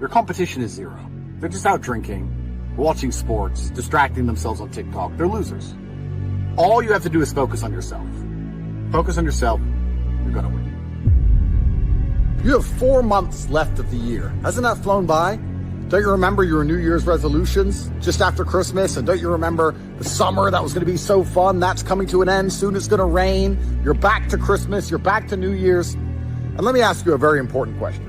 Your competition is zero. They're just out drinking, watching sports, distracting themselves on TikTok. They're losers. All you have to do is focus on yourself. Focus on yourself, you're gonna win. You have 4 months left of the year. Hasn't that flown by? Don't you remember your New Year's resolutions just after Christmas? And don't you remember the summer that was gonna be so fun? That's coming to an end. Soon it's gonna rain. You're back to Christmas, you're back to New Year's. And let me ask you a very important question.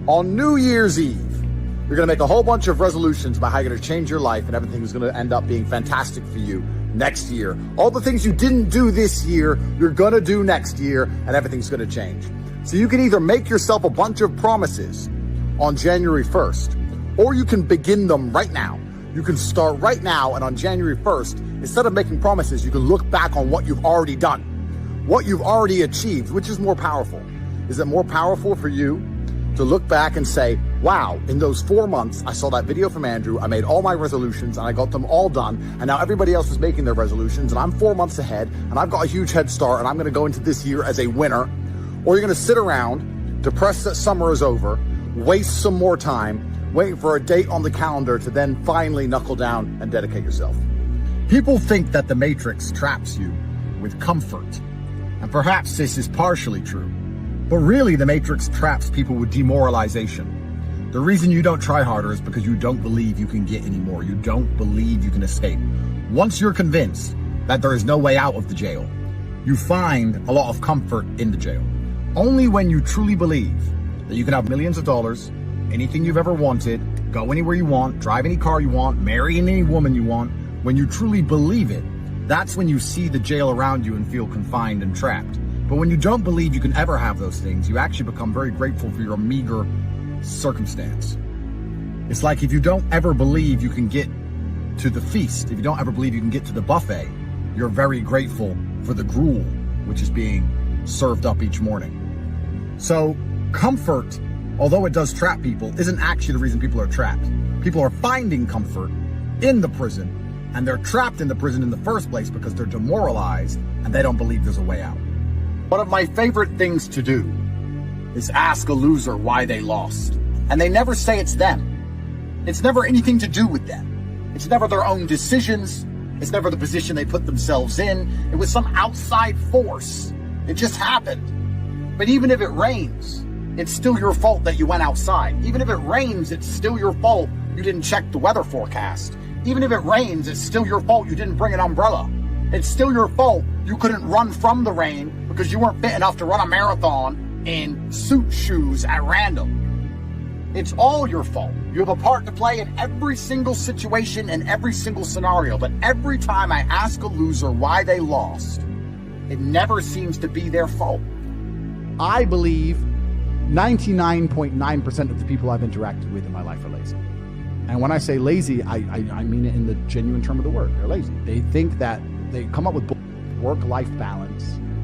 On New Year's Eve, you're gonna make a whole bunch of resolutions about how you're gonna change your life and everything's gonna end up being fantastic for you next year. All the things you didn't do this year, you're gonna do next year, and everything's gonna change. So you can either make yourself a bunch of promises on January 1st, or you can begin them right now. You can start right now, and on January 1st, instead of making promises, you can look back on what you've already done, what you've already achieved. Which is more powerful? Is it more powerful for you to look back and say, wow, in those 4 months, I saw that video from Andrew, I made all my resolutions and I got them all done, and now everybody else is making their resolutions and I'm 4 months ahead and I've got a huge head start and I'm gonna go into this year as a winner? Or you're gonna sit around, depressed that summer is over, waste some more time, waiting for a date on the calendar to then finally knuckle down and dedicate yourself. People think that the Matrix traps you with comfort, and perhaps this is partially true. But really, the Matrix traps people with demoralization. The reason you don't try harder is because you don't believe you can get any more. You don't believe you can escape. Once you're convinced that there is no way out of the jail, you find a lot of comfort in the jail. Only when you truly believe that you can have millions of dollars, anything you've ever wanted, go anywhere you want, drive any car you want, marry any woman you want, when you truly believe it, that's when you see the jail around you and feel confined and trapped. But when you don't believe you can ever have those things, you actually become very grateful for your meager circumstance. It's like if you don't ever believe you can get to the feast, if you don't ever believe you can get to the buffet, you're very grateful for the gruel which is being served up each morning. So comfort, although it does trap people, isn't actually the reason people are trapped. People are finding comfort in the prison, and they're trapped in the prison in the first place because they're demoralized and they don't believe there's a way out. One of my favorite things to do is ask a loser why they lost. And they never say it's them. It's never anything to do with them. It's never their own decisions. It's never the position they put themselves in. It was some outside force. It just happened. But even if it rains, it's still your fault that you went outside. Even if it rains, it's still your fault you didn't check the weather forecast. Even if it rains, it's still your fault you didn't bring an umbrella. It's still your fault you couldn't run from the rain because you weren't fit enough to run a marathon in suit shoes at random. It's all your fault. You have a part to play in every single situation and every single scenario. But every time I ask a loser why they lost, it never seems to be their fault. I believe 99.9% of the people I've interacted with in my life are lazy. And when I say lazy, I mean it in the genuine term of the word. They're lazy. They think that they come up with work-life balance,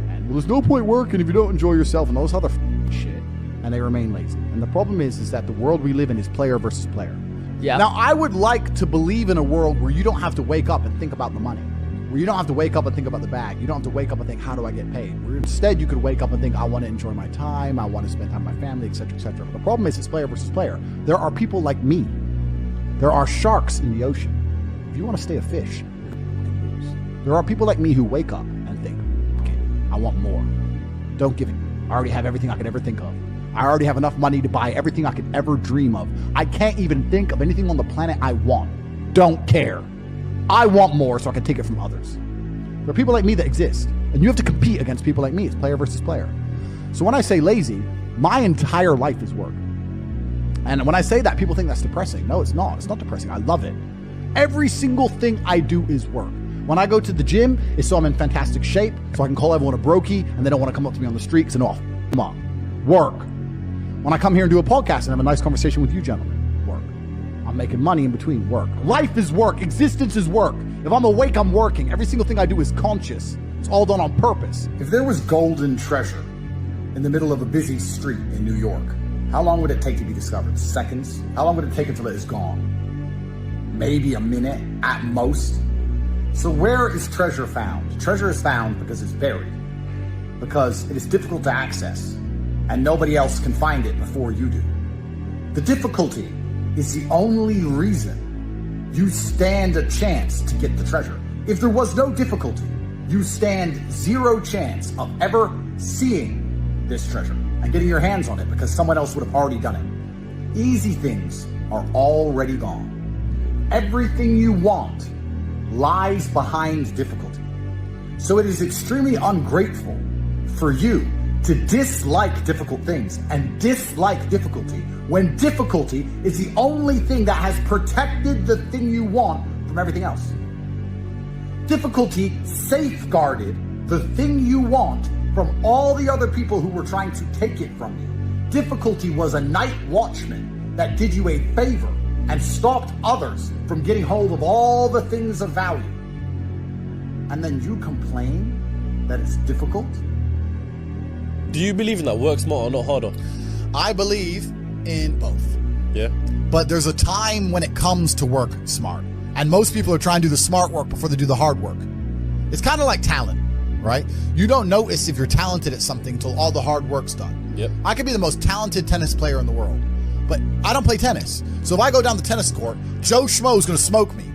and well, there's no point working if you don't enjoy yourself and all this other shit, and they remain lazy. And the problem is that the world we live in is player versus player. Yeah. Now, I would like to believe in a world where you don't have to wake up and think about the money, where you don't have to wake up and think about the bag. You don't have to wake up and think, how do I get paid? Where instead you could wake up and think, I want to enjoy my time, I want to spend time with my family, etc., etc. But the problem is it's player versus player. There are people like me. There are sharks in the ocean. If you want to stay a fish, you're going to lose. There are people like me who wake up and think, okay, I want more. Don't give it. I already have everything I could ever think of. I already have enough money to buy everything I could ever dream of. I can't even think of anything on the planet I want. Don't care. I want more so I can take it from others. There are people like me that exist, and you have to compete against people like me. It's player versus player. So when I say lazy, my entire life is work. And when I say that, people think that's depressing. No, it's not. It's not depressing. I love it. Every single thing I do is work. When I go to the gym, it's so I'm in fantastic shape, so I can call everyone a brokey, and they don't want to come up to me on the street and off. Come on. Work. When I come here and do a podcast and have a nice conversation with you gentlemen, work. I'm making money in between, work. Life is work. Existence is work. If I'm awake, I'm working. Every single thing I do is conscious. It's all done on purpose. If there was golden treasure in the middle of a busy street in New York, how long would it take to be discovered? Seconds? How long would it take until it is gone? Maybe a minute at most. So where is treasure found? Treasure is found because it's buried, because it is difficult to access, and nobody else can find it before you do. The difficulty is the only reason you stand a chance to get the treasure. If there was no difficulty, you stand zero chance of ever seeing this treasure and getting your hands on it because someone else would have already done it. Easy things are already gone. Everything you want lies behind difficulty. So it is extremely ungrateful for you to dislike difficult things and dislike difficulty when difficulty is the only thing that has protected the thing you want from everything else. Difficulty safeguarded the thing you want from all the other people who were trying to take it from you. Difficulty was a night watchman that did you a favor and stopped others from getting hold of all the things of value. And then you complain that it's difficult? Do you believe in that? Work smarter, not harder? I believe in both. Yeah. But there's a time when it comes to work smart. And most people are trying to do the smart work before they do the hard work. It's kind of like talent, right? You don't notice if you're talented at something until all the hard work's done. Yep. I could be the most talented tennis player in the world, but I don't play tennis. So if I go down the tennis court, Joe Schmo is going to smoke me.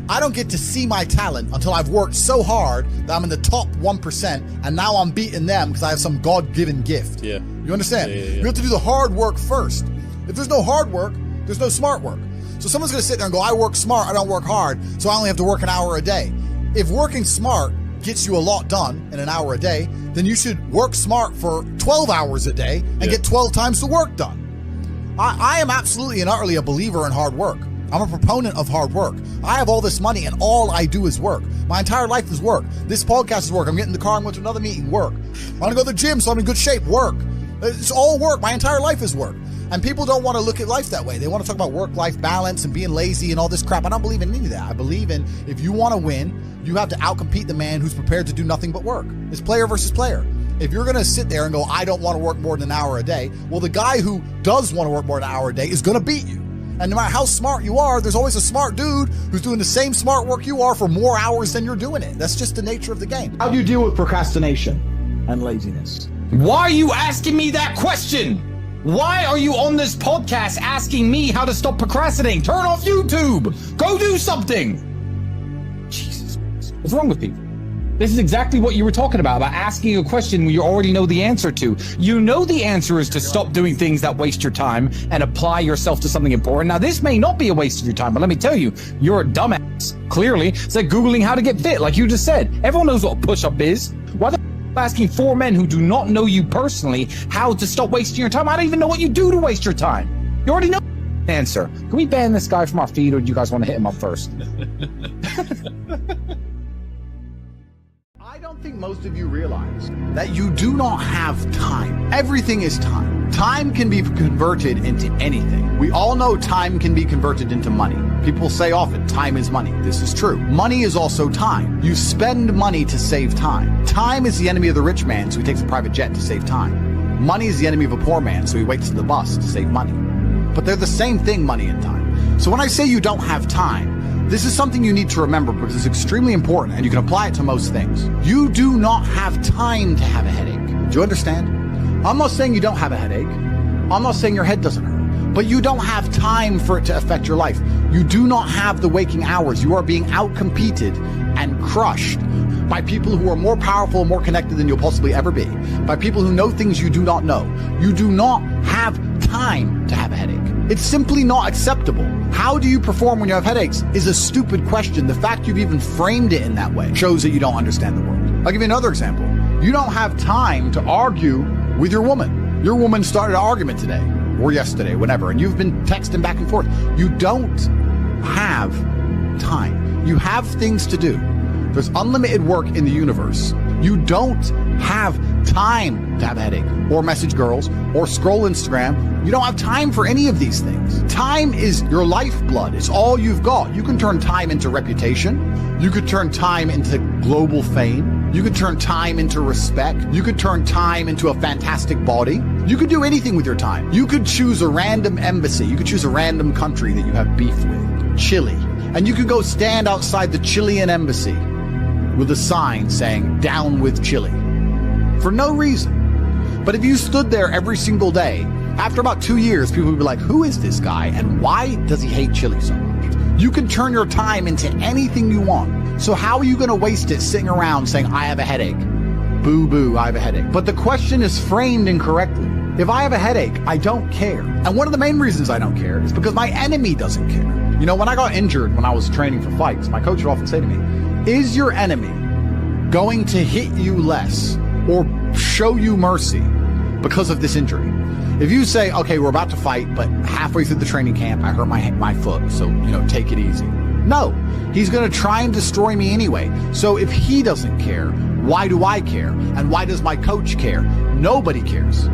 I don't get to see my talent until I've worked so hard that I'm in the top 1%, and now I'm beating them because I have some God-given gift. Yeah. You understand? Yeah. You have to do the hard work first. If there's no hard work, there's no smart work. So someone's going to sit there and go, I work smart, I don't work hard, so I only have to work an hour a day. If working smart gets you a lot done in an hour a day, then you should work smart for 12 hours a day and get 12 times the work done. I am absolutely and utterly a believer in hard work. I'm a proponent of hard work. I have all this money and all I do is work. My entire life is work. This podcast is work. I'm getting in the car and going to another meeting, work. I want to go to the gym so I'm in good shape, work. It's all work. My entire life is work. And people don't want to look at life that way. They want to talk about work-life balance and being lazy and all this crap. I don't believe in any of that. I believe in if you want to win, you have to outcompete the man who's prepared to do nothing but work. It's player versus player. If you're going to sit there and go, I don't want to work more than an hour a day, well, the guy who does want to work more than an hour a day is going to beat you. And no matter how smart you are, there's always a smart dude who's doing the same smart work you are for more hours than you're doing it. That's just the nature of the game. How do you deal with procrastination and laziness? Why are you asking me that question? Why are you on this podcast asking me how to stop procrastinating? Turn off YouTube. Go do something. Jesus Christ. What's wrong with people? This is exactly what you were talking about asking a question you already know the answer to. You know the answer is to stop doing things that waste your time and apply yourself to something important. Now, this may not be a waste of your time, but let me tell you, you're a dumbass. Clearly, it's like Googling how to get fit, like you just said. Everyone knows what a push-up is. Why the asking four men who do not know you personally how to stop wasting your time? I don't even know what you do to waste your time. You already know the answer. Can we ban this guy from our feed, or do you guys want to hit him up first? I don't think most of you realize that you do not have time. Everything is time. Time can be converted into anything. We all know time can be converted into money. People say often, time is money. This is true. Money is also time. You spend money to save time. Time is the enemy of the rich man, so he takes a private jet to save time. Money is the enemy of a poor man, so he waits on the bus to save money. But they're the same thing, money and time. So when I say you don't have time, this is something you need to remember because it's extremely important and you can apply it to most things. You do not have time to have a headache. Do you understand? I'm not saying you don't have a headache. I'm not saying your head doesn't hurt. But you don't have time for it to affect your life. You do not have the waking hours. You are being outcompeted and crushed by people who are more powerful and more connected than you'll possibly ever be. By people who know things you do not know. You do not have time to have a headache. It's simply not acceptable. How do you perform when you have headaches is a stupid question. The fact you've even framed it in that way shows that you don't understand the world. I'll give you another example. You don't have time to argue with your woman. Your woman started an argument today or yesterday, whatever, and you've been texting back and forth. You don't have time. You have things to do. There's unlimited work in the universe. You don't have time to have a headache or message girls or scroll Instagram. You don't have time for any of these things. Time is your lifeblood. It's all you've got. You can turn time into reputation. You could turn time into global fame. You could turn time into respect. You could turn time into a fantastic body. You could do anything with your time. You could choose a random embassy. You could choose a random country that you have beef with. Chile. And you could go stand outside the Chilean embassy with a sign saying, "Down with Chile," for no reason. But if you stood there every single day After about 2 years, people would be like, who is this guy and why does he hate chili so much? You can turn your time into anything you want. So how are you going to waste it sitting around saying, I have a headache? Boo boo, I have a headache. But the question is framed incorrectly. If I have a headache, I don't care. And one of the main reasons I don't care is because my enemy doesn't care. You know, when I got injured when I was training for fights, my coach would often say to me, is your enemy going to hit you less or show you mercy because of this injury? If you say, okay, we're about to fight, but halfway through the training camp, I hurt my foot, so, take it easy. No, he's going to try and destroy me anyway. So if he doesn't care, why do I care? And why does my coach care? Nobody cares.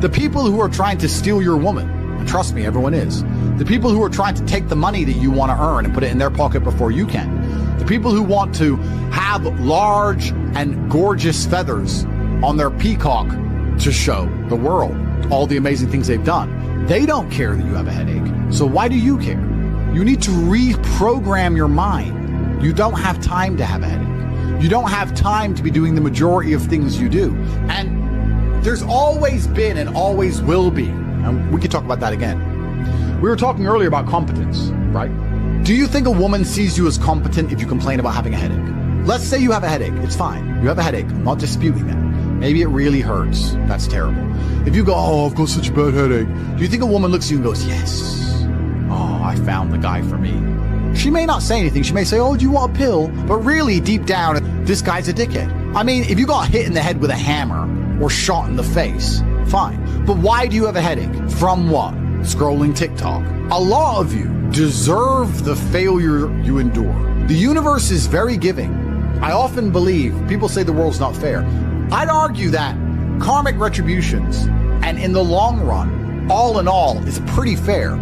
The people who are trying to steal your woman, and trust me, everyone is. The people who are trying to take the money that you want to earn and put it in their pocket before you can. The people who want to have large and gorgeous feathers on their peacock to show the world all the amazing things they've done. They don't care that you have a headache. So why do you care? You need to reprogram your mind. You don't have time to have a headache. You don't have time to be doing the majority of things you do. And there's always been and always will be, and we could talk about that again. We were talking earlier about competence, right? Do you think a woman sees you as competent if you complain about having a headache? Let's say you have a headache. It's fine. You have a headache. I'm not disputing that. Maybe it really hurts. That's terrible. If you go, oh, I've got such a bad headache. Do you think a woman looks at you and goes, yes, oh, I found the guy for me? She may not say anything. She may say, oh, do you want a pill? But really, deep down, this guy's a dickhead. I mean, if you got hit in the head with a hammer or shot in the face, fine. But why do you have a headache? From what? Scrolling TikTok. A lot of you deserve the failure you endure. The universe is very giving. I often believe, people say the world's not fair. I'd argue that karmic retributions, and in the long run, all in all, is pretty fair.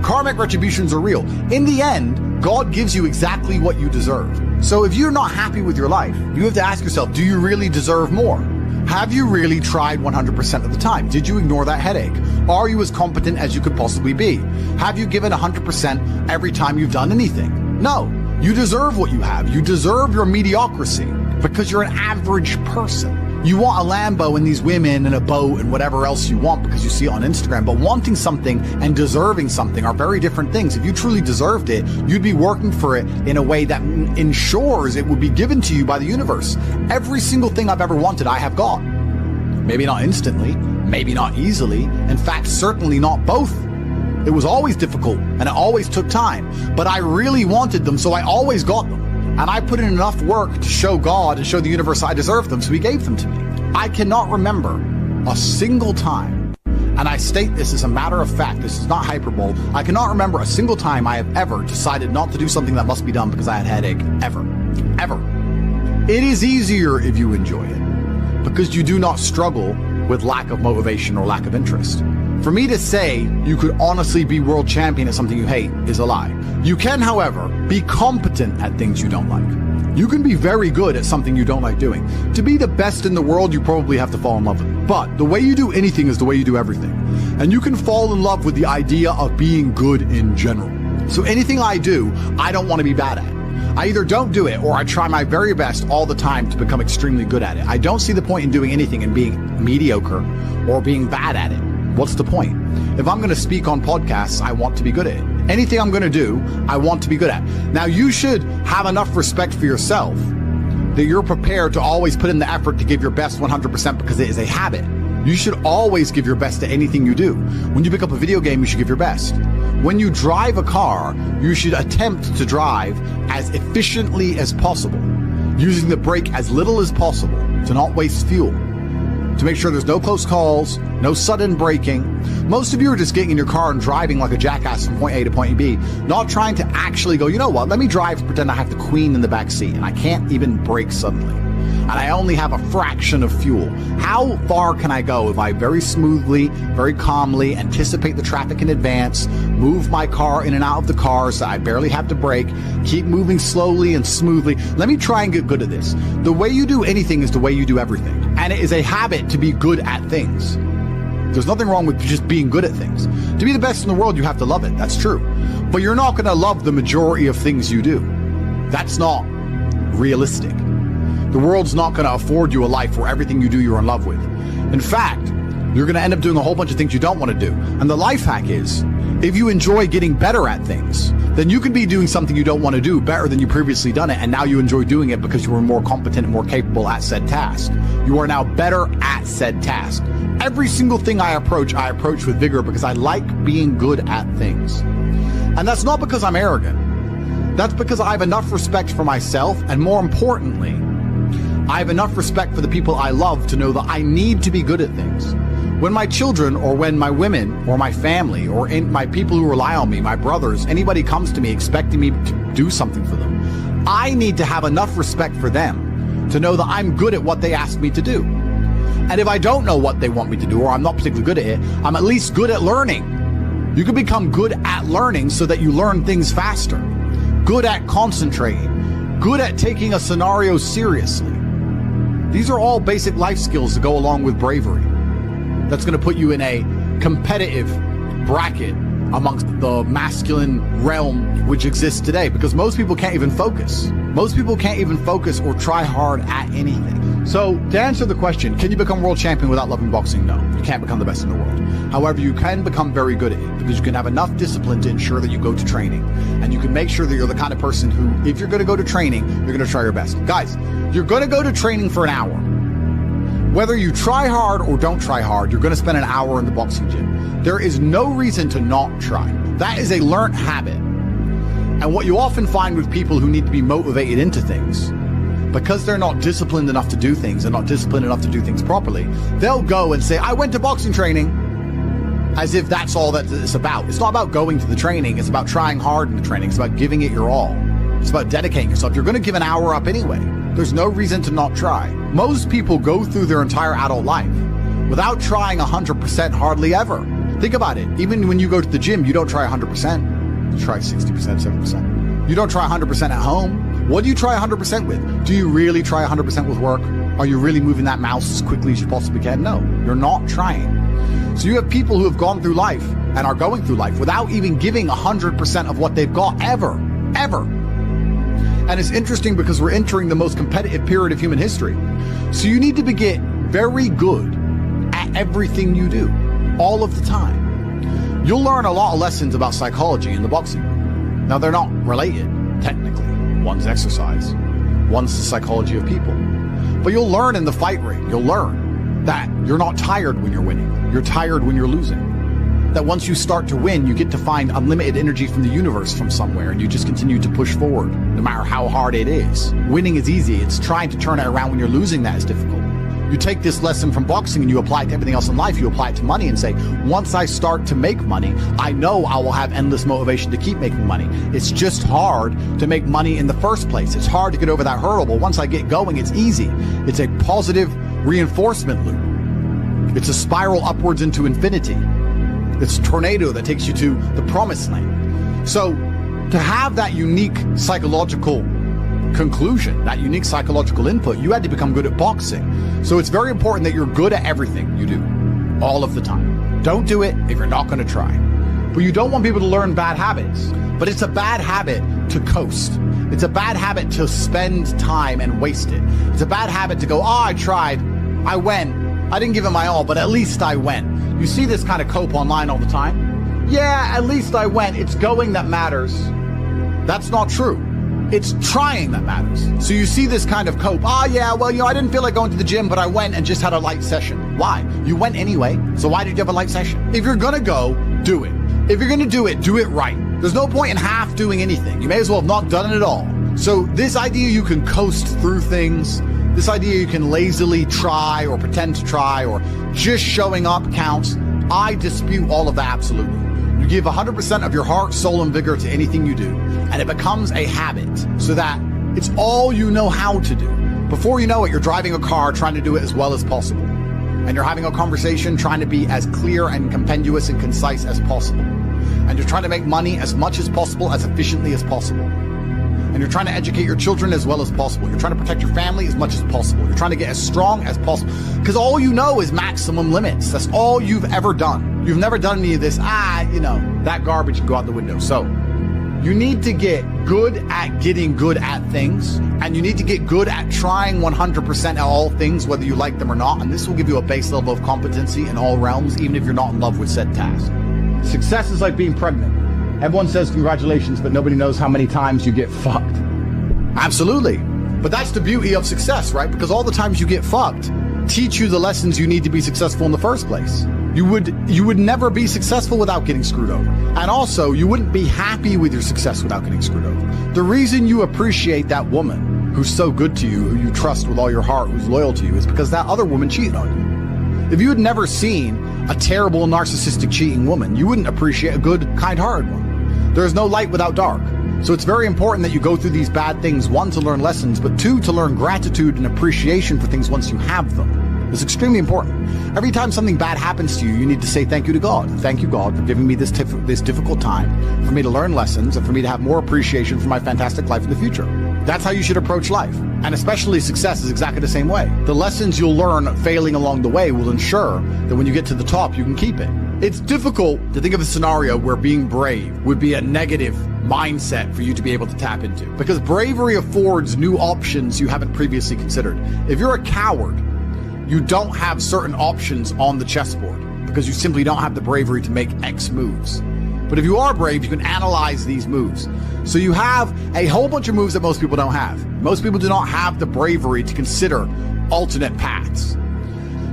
Karmic retributions are real. In the end, God gives you exactly what you deserve. So if you're not happy with your life, you have to ask yourself, do you really deserve more? Have you really tried 100% of the time? Did you ignore that headache? Are you as competent as you could possibly be? Have you given 100% every time you've done anything? No. You deserve what you have. You deserve your mediocrity because you're an average person. You want a Lambo and these women and a boat and whatever else you want because you see it on Instagram. But wanting something and deserving something are very different things. If you truly deserved it, you'd be working for it in a way that ensures it would be given to you by the universe. Every single thing I've ever wanted, I have got. Maybe not instantly, maybe not easily. In fact, certainly not both. It was always difficult and it always took time. But I really wanted them, so I always got them. And I put in enough work to show God and show the universe I deserve them, so he gave them to me. I cannot remember a single time, and I state this as a matter of fact, this is not hyperbole, I cannot remember a single time I have ever decided not to do something that must be done because I had a headache. Ever. Ever. It is easier if you enjoy it, because you do not struggle with lack of motivation or lack of interest. For me to say you could honestly be world champion at something you hate is a lie. You can, however, be competent at things you don't like. You can be very good at something you don't like doing. To be the best in the world, you probably have to fall in love with it. But the way you do anything is the way you do everything. And you can fall in love with the idea of being good in general. So anything I do, I don't want to be bad at. I either don't do it or I try my very best all the time to become extremely good at it. I don't see the point in doing anything and being mediocre or being bad at it. What's the point? If I'm going to speak on podcasts, I want to be good at it. Anything I'm going to do, I want to be good at. Now, you should have enough respect for yourself that you're prepared to always put in the effort to give your best 100% because it is a habit. You should always give your best to anything you do. When you pick up a video game, you should give your best. When you drive a car, you should attempt to drive as efficiently as possible, using the brake as little as possible to not waste fuel, to make sure there's no close calls, no sudden braking. Most of you are just getting in your car and driving like a jackass from point A to point B, not trying to actually go, you know what, let me drive and pretend I have the queen in the back seat and I can't even brake suddenly. And I only have a fraction of fuel. How far can I go if I very smoothly, very calmly anticipate the traffic in advance, move my car in and out of the cars so I barely have to brake, keep moving slowly and smoothly? Let me try and get good at this. The way you do anything is the way you do everything. And it is a habit to be good at things. There's nothing wrong with just being good at things. To be the best in the world, you have to love it. That's true. But you're not going to love the majority of things you do. That's not realistic. The world's not going to afford you a life where everything you do you're in love with. In fact, You're going to end up doing a whole bunch of things you don't want to do. And the life hack is, if you enjoy getting better at things, then you could be doing something you don't want to do better than you previously done it, and now you enjoy doing it because you were more competent and more capable at said task. You are now better at said task. Every single thing I approach with vigor because I like being good at things. And that's not because I'm arrogant. That's because I have enough respect for myself, and more importantly, I have enough respect for the people I love to know that I need to be good at things. When my children, or when my women, or my family, or my people who rely on me, my brothers, anybody comes to me expecting me to do something for them, I need to have enough respect for them to know that I'm good at what they ask me to do. And if I don't know what they want me to do, or I'm not particularly good at it, I'm at least good at learning. You can become good at learning so that you learn things faster. Good at concentrating. Good at taking a scenario seriously. These are all basic life skills that go along with bravery. That's going to put you in a competitive bracket amongst the masculine realm which exists today, because most people can't even focus. Most people can't even focus or try hard at anything. So to answer the question, can you become world champion without loving boxing? No, you can't become the best in the world. However, you can become very good at it because you can have enough discipline to ensure that you go to training, and you can make sure that you're the kind of person who, if you're going to go to training, you're going to try your best. Guys, you're going to go to training for an hour. Whether you try hard or don't try hard, you're going to spend an hour in the boxing gym. There is no reason to not try. That is a learned habit. And what you often find with people who need to be motivated into things, because they're not disciplined enough to do things and not disciplined enough to do things properly, they'll go and say, I went to boxing training, as if that's all that it's about. It's not about going to the training. It's about trying hard in the training. It's about giving it your all. It's about dedicating yourself. You're going to give an hour up anyway. There's no reason to not try. Most people go through their entire adult life without trying 100% hardly ever. Think about it. Even when you go to the gym, you don't try 100%. You try 60%, 70%. You don't try 100% at home. What do you try 100% with? Do you really try 100% with work? Are you really moving that mouse as quickly as you possibly can? No, you're not trying. So you have people who have gone through life and are going through life without even giving 100% of what they've got ever. And it's interesting because we're entering the most competitive period of human history. So you need to get very good at everything you do, all of the time. You'll learn a lot of lessons about psychology in the boxing room. Now, they're not related, technically. One's exercise, one's the psychology of people. But you'll learn in the fight ring, you'll learn that you're not tired when you're winning. You're tired when you're losing. That once you start to win, you get to find unlimited energy from the universe from somewhere, and you just continue to push forward, no matter how hard it is. Winning is easy. It's trying to turn it around when you're losing that is difficult. You take this lesson from boxing and you apply it to everything else in life. You apply it to money and say, once I start to make money, I know I will have endless motivation to keep making money. It's just hard to make money in the first place. It's hard to get over that hurdle, but once I get going, it's easy. It's a positive reinforcement loop. It's a spiral upwards into infinity. It's a tornado that takes you to the promised land. So to have that unique psychological conclusion, that unique psychological input, you had to become good at boxing. So it's very important that you're good at everything you do, all of the time. Don't do it if you're not going to try. But you don't want people to learn bad habits. But it's a bad habit to coast. It's a bad habit to spend time and waste it. It's a bad habit to go, I tried, I went, I didn't give it my all, but at least I went. You see this kind of cope online all the time. Yeah, at least I went. It's going that matters. That's not true. It's trying that matters. So you see this kind of cope. Yeah, well, I didn't feel like going to the gym, but I went and just had a light session. Why? You went anyway. So why did you have a light session? If you're going to go, do it. If you're going to do it right. There's no point in half doing anything. You may as well have not done it at all. So this idea you can coast through things, this idea you can lazily try or pretend to try or just showing up counts, I dispute all of that absolutely. You give 100% of your heart, soul, and vigor to anything you do, and it becomes a habit so that it's all you know how to do. Before you know it, you're driving a car trying to do it as well as possible. And you're having a conversation trying to be as clear and compendious and concise as possible. And you're trying to make money as much as possible, as efficiently as possible. And you're trying to educate your children as well as possible. You're trying to protect your family as much as possible. You're trying to get as strong as possible. Because all you know is maximum limits. That's all you've ever done. You've never done any of this, that garbage can go out the window. So you need to get good at getting good at things, and you need to get good at trying 100% at all things, whether you like them or not, and this will give you a base level of competency in all realms, even if you're not in love with said task. Success is like being pregnant. Everyone says congratulations, but nobody knows how many times you get fucked. Absolutely. But that's the beauty of success, right? Because all the times you get fucked teach you the lessons you need to be successful in the first place. You would never be successful without getting screwed over. And also, you wouldn't be happy with your success without getting screwed over. The reason you appreciate that woman who's so good to you, who you trust with all your heart, who's loyal to you, is because that other woman cheated on you. If you had never seen a terrible, narcissistic, cheating woman, you wouldn't appreciate a good, kind-hearted one. There is no light without dark. So it's very important that you go through these bad things, one, to learn lessons, but two, to learn gratitude and appreciation for things once you have them. It's extremely important. Every time something bad happens to you, you need to say thank you to God. Thank you, God, for giving me this difficult time, for me to learn lessons, and for me to have more appreciation for my fantastic life in the future. That's how you should approach life. And especially success is exactly the same way. The lessons you'll learn failing along the way will ensure that when you get to the top, you can keep it. It's difficult to think of a scenario where being brave would be a negative mindset for you to be able to tap into, because bravery affords new options you haven't previously considered. If you're a coward, you don't have certain options on the chessboard because you simply don't have the bravery to make X moves. But if you are brave, you can analyze these moves. So you have a whole bunch of moves that most people don't have. Most people do not have the bravery to consider alternate paths.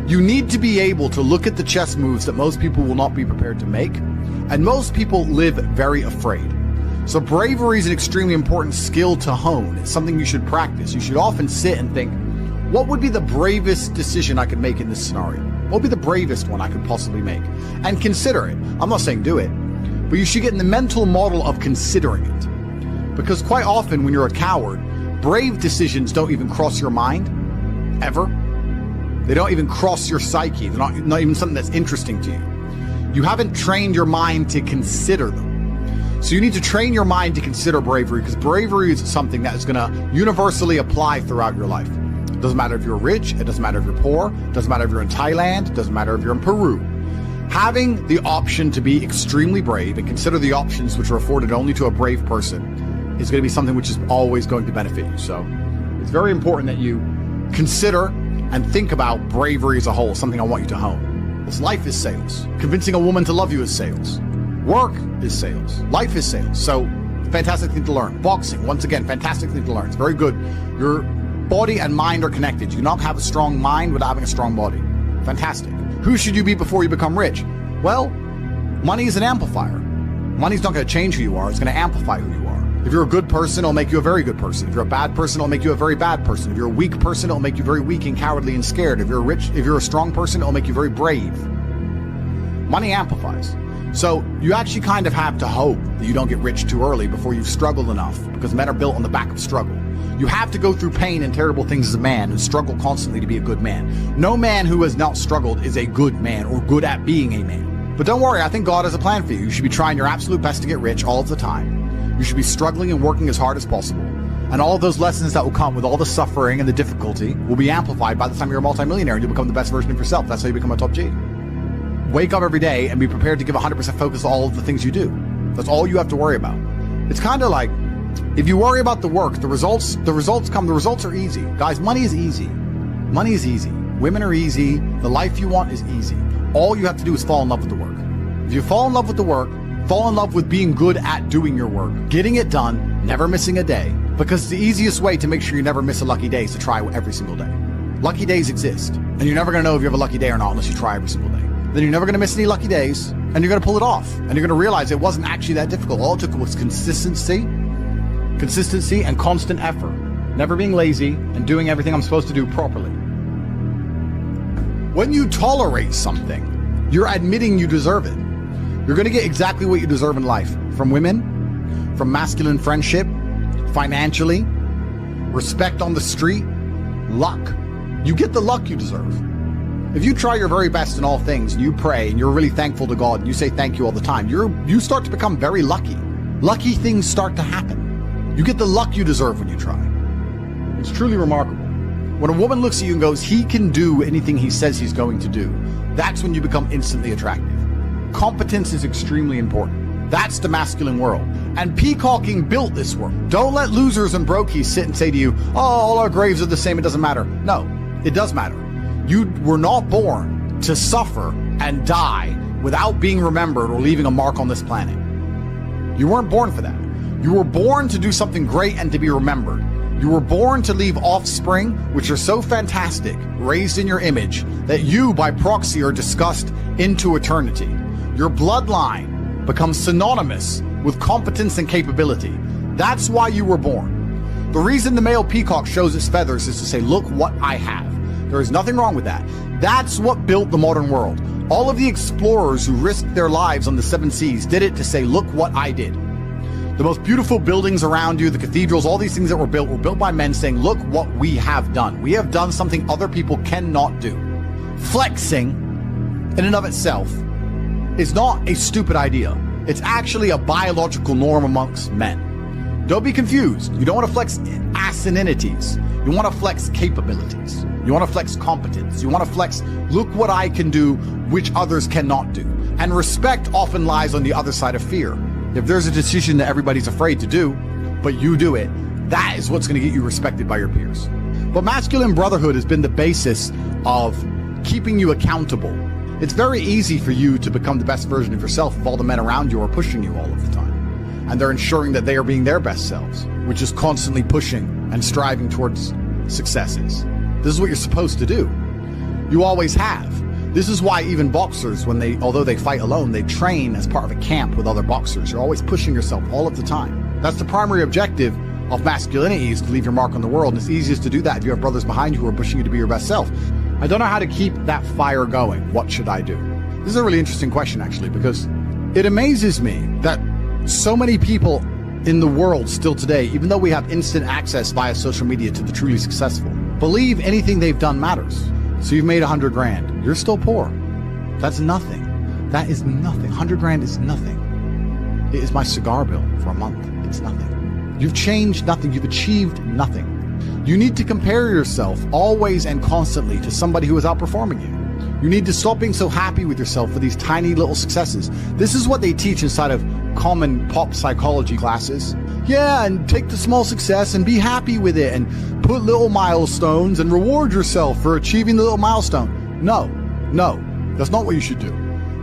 You need to be able to look at the chess moves that most people will not be prepared to make, and most people live very afraid. So bravery is an extremely important skill to hone. It's something you should practice. You should often sit and think, what would be the bravest decision I could make in this scenario? What would be the bravest one I could possibly make? And consider it. I'm not saying do it, but you should get in the mental model of considering it. Because quite often when you're a coward, brave decisions don't even cross your mind, ever. They don't even cross your psyche. They're not even something that's interesting to you. You haven't trained your mind to consider them. So you need to train your mind to consider bravery, because bravery is something that is going to universally apply throughout your life. It doesn't matter if you're rich, it doesn't matter if you're poor, it doesn't matter if you're in Thailand, it doesn't matter if you're in Peru. Having the option to be extremely brave and consider the options which are afforded only to a brave person is going to be something which is always going to benefit you. So it's very important that you consider and think about bravery as a whole, something I want you to hone. Because life is sales. Convincing a woman to love you is sales. Work is sales. Life is sales. So fantastic thing to learn. Boxing, once again, fantastic thing to learn. It's very good. Your body and mind are connected. You cannot have a strong mind without having a strong body. Fantastic. Who should you be before you become rich? Well, money is an amplifier. Money's not going to change who you are. It's going to amplify who you are. If you're a good person, it'll make you a very good person. If you're a bad person, it'll make you a very bad person. If you're a weak person, it'll make you very weak and cowardly and scared. If you're a strong person, it'll make you very brave. Money amplifies. So you actually kind of have to hope that you don't get rich too early before you've struggled enough, because men are built on the back of struggle. You have to go through pain and terrible things as a man and struggle constantly to be a good man. No man who has not struggled is a good man or good at being a man. But don't worry, I think God has a plan for you. You should be trying your absolute best to get rich all of the time. You should be struggling and working as hard as possible. And all of those lessons that will come with all the suffering and the difficulty will be amplified by the time you're a multimillionaire and you become the best version of yourself. That's how you become a top G. Wake up every day and be prepared to give 100% focus to all of the things you do. That's all you have to worry about. It's kind of like, if you worry about the work, the results come. The results are easy. Guys, money is easy. Money is easy. Women are easy. The life you want is easy. All you have to do is fall in love with the work. If you fall in love with the work, fall in love with being good at doing your work, getting it done, never missing a day. Because the easiest way to make sure you never miss a lucky day is to try every single day. Lucky days exist. And you're never going to know if you have a lucky day or not unless you try every single day. Then you're never going to miss any lucky days, and you're going to pull it off. And you're going to realize it wasn't actually that difficult. All it took was consistency and constant effort. Never being lazy and doing everything I'm supposed to do properly. When you tolerate something, you're admitting you deserve it. You're going to get exactly what you deserve in life. From women, from masculine friendship, financially, respect on the street, luck. You get the luck you deserve. If you try your very best in all things, and you pray, and you're really thankful to God, and you say thank you all the time, you start to become very lucky. Lucky things start to happen. You get the luck you deserve when you try. It's truly remarkable. When a woman looks at you and goes, he can do anything he says he's going to do, that's when you become instantly attractive. Competence is extremely important. That's the masculine world. And peacocking built this world. Don't let losers and brokies sit and say to you, oh, all our graves are the same, it doesn't matter. No, it does matter. You were not born to suffer and die without being remembered or leaving a mark on this planet. You weren't born for that. You were born to do something great and to be remembered. You were born to leave offspring, which are so fantastic, raised in your image, that you, by proxy, are discussed into eternity. Your bloodline becomes synonymous with competence and capability. That's why you were born. The reason the male peacock shows its feathers is to say, look what I have. There is nothing wrong with that. That's what built the modern world. All of the explorers who risked their lives on the 7 seas did it to say, look what I did. The most beautiful buildings around you, the cathedrals, all these things that were built by men saying, look what we have done. We have done something other people cannot do. Flexing, in and of itself, is not a stupid idea. It's actually a biological norm amongst men. Don't be confused. You don't want to flex asininities. You want to flex capabilities. You want to flex competence. You want to flex, look what I can do, which others cannot do. And respect often lies on the other side of fear. If there's a decision that everybody's afraid to do, but you do it, that is what's going to get you respected by your peers. But masculine brotherhood has been the basis of keeping you accountable. It's very easy for you to become the best version of yourself if all the men around you are pushing you all of the time. And they're ensuring that they are being their best selves, which is constantly pushing and striving towards successes. This is what you're supposed to do. You always have. This is why even boxers, although they fight alone, they train as part of a camp with other boxers. You're always pushing yourself all of the time. That's the primary objective of masculinity, is to leave your mark on the world. And it's easiest to do that if you have brothers behind you who are pushing you to be your best self. I don't know how to keep that fire going. What should I do? This is a really interesting question, actually, because it amazes me that so many people in the world still today, even though we have instant access via social media to the truly successful, believe anything they've done matters. So you've made 100 grand. You're still poor. That's nothing. That is nothing. 100 grand is nothing. It is my cigar bill for a month. It's nothing. You've changed nothing. You've achieved nothing. You need to compare yourself always and constantly to somebody who is outperforming you. You need to stop being so happy with yourself for these tiny little successes. This is what they teach inside of common pop psychology classes. Yeah, and take the small success and be happy with it and put little milestones and reward yourself for achieving the little milestone. No, that's not what you should do.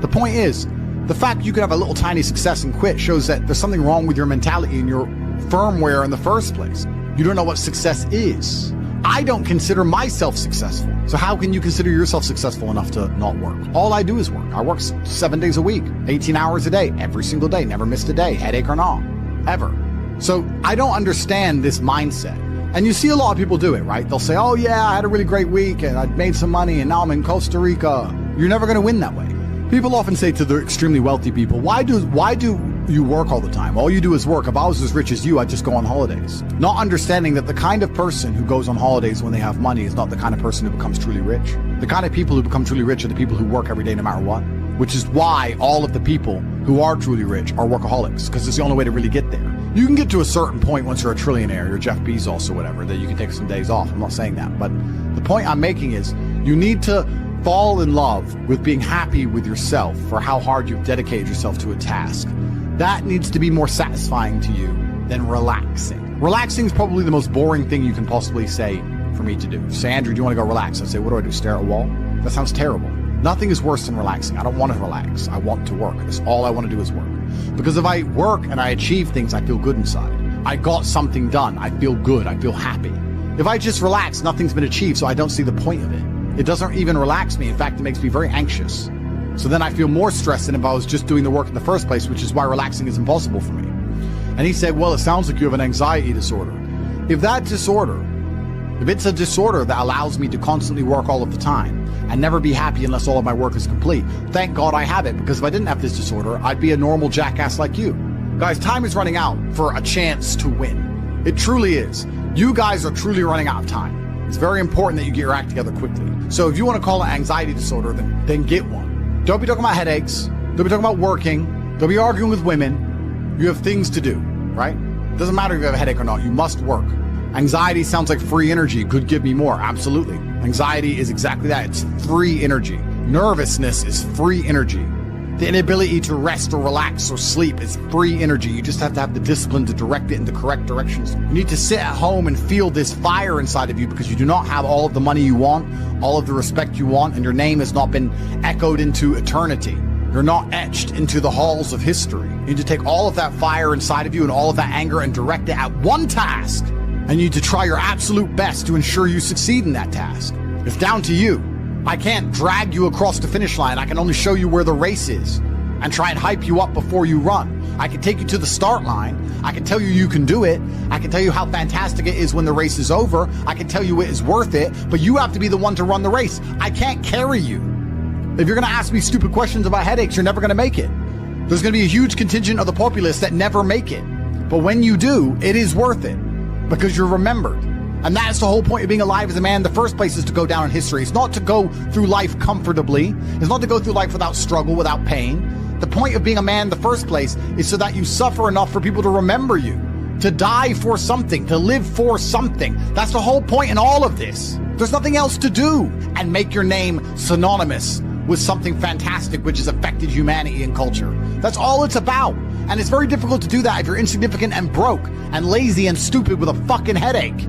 The point is, the fact you could have a little tiny success and quit shows that there's something wrong with your mentality and your firmware in the first place. You don't know what success is. I don't consider myself successful. So how can you consider yourself successful enough to not work? All I do is work. I work 7 days a week, 18 hours a day, every single day, never missed a day, headache or not, ever. So I don't understand this mindset. And you see a lot of people do it, right? They'll say, oh yeah, I had a really great week and I made some money and now I'm in Costa Rica. You're never going to win that way. People often say to the extremely wealthy people, why do you work all the time? All you do is work. If I was as rich as you, I'd just go on holidays. Not understanding that the kind of person who goes on holidays when they have money is not the kind of person who becomes truly rich. The kind of people who become truly rich are the people who work every day no matter what. Which is why all of the people who are truly rich are workaholics, because it's the only way to really get there. You can get to a certain point once you're a trillionaire, you're Jeff Bezos or whatever, that you can take some days off. I'm not saying that. But the point I'm making is you need to fall in love with being happy with yourself for how hard you've dedicated yourself to a task. That needs to be more satisfying to you than relaxing. Relaxing is probably the most boring thing you can possibly say for me to do. Say, Andrew, do you want to go relax? I'd say, what do? Stare at a wall? That sounds terrible. Nothing is worse than relaxing. I don't want to relax. I want to work. That's all I want to do is work. Because if I work and I achieve things, I feel good inside. I got something done. I feel good. I feel happy. If I just relax, nothing's been achieved, so I don't see the point of it. It doesn't even relax me. In fact, it makes me very anxious. So then I feel more stressed than if I was just doing the work in the first place, which is why relaxing is impossible for me. And he said, well, it sounds like you have an anxiety disorder. If it's a disorder that allows me to constantly work all of the time and never be happy unless all of my work is complete, thank God I have it, because if I didn't have this disorder, I'd be a normal jackass like you. Guys, time is running out for a chance to win. It truly is. You guys are truly running out of time. It's very important that you get your act together quickly. So if you want to call it anxiety disorder, then get one. Don't be talking about headaches. Don't be talking about working. Don't be arguing with women. You have things to do, right? It doesn't matter if you have a headache or not. You must work. Anxiety sounds like free energy. Could give me more. Absolutely. Anxiety is exactly that. It's free energy. Nervousness is free energy. The inability to rest or relax or sleep is free energy. You just have to have the discipline to direct it in the correct directions. You need to sit at home and feel this fire inside of you because you do not have all of the money you want, all of the respect you want, and your name has not been echoed into eternity. You're not etched into the halls of history. You need to take all of that fire inside of you and all of that anger and direct it at one task. And you need to try your absolute best to ensure you succeed in that task. It's down to you. I can't drag you across the finish line. I can only show you where the race is and try and hype you up before you run. I can take you to the start line. I can tell you you can do it. I can tell you how fantastic it is when the race is over. I can tell you it is worth it, but you have to be the one to run the race. I can't carry you. If you're going to ask me stupid questions about headaches, you're never going to make it. There's going to be a huge contingent of the populace that never make it. But when you do, it is worth it because you're remembered. And that's the whole point of being alive as a man in the first place, is to go down in history. It's not to go through life comfortably. It's not to go through life without struggle, without pain. The point of being a man in the first place is so that you suffer enough for people to remember you, to die for something, to live for something. That's the whole point in all of this. There's nothing else to do, and make your name synonymous with something fantastic which has affected humanity and culture. That's all it's about. And it's very difficult to do that if you're insignificant and broke and lazy and stupid with a fucking headache.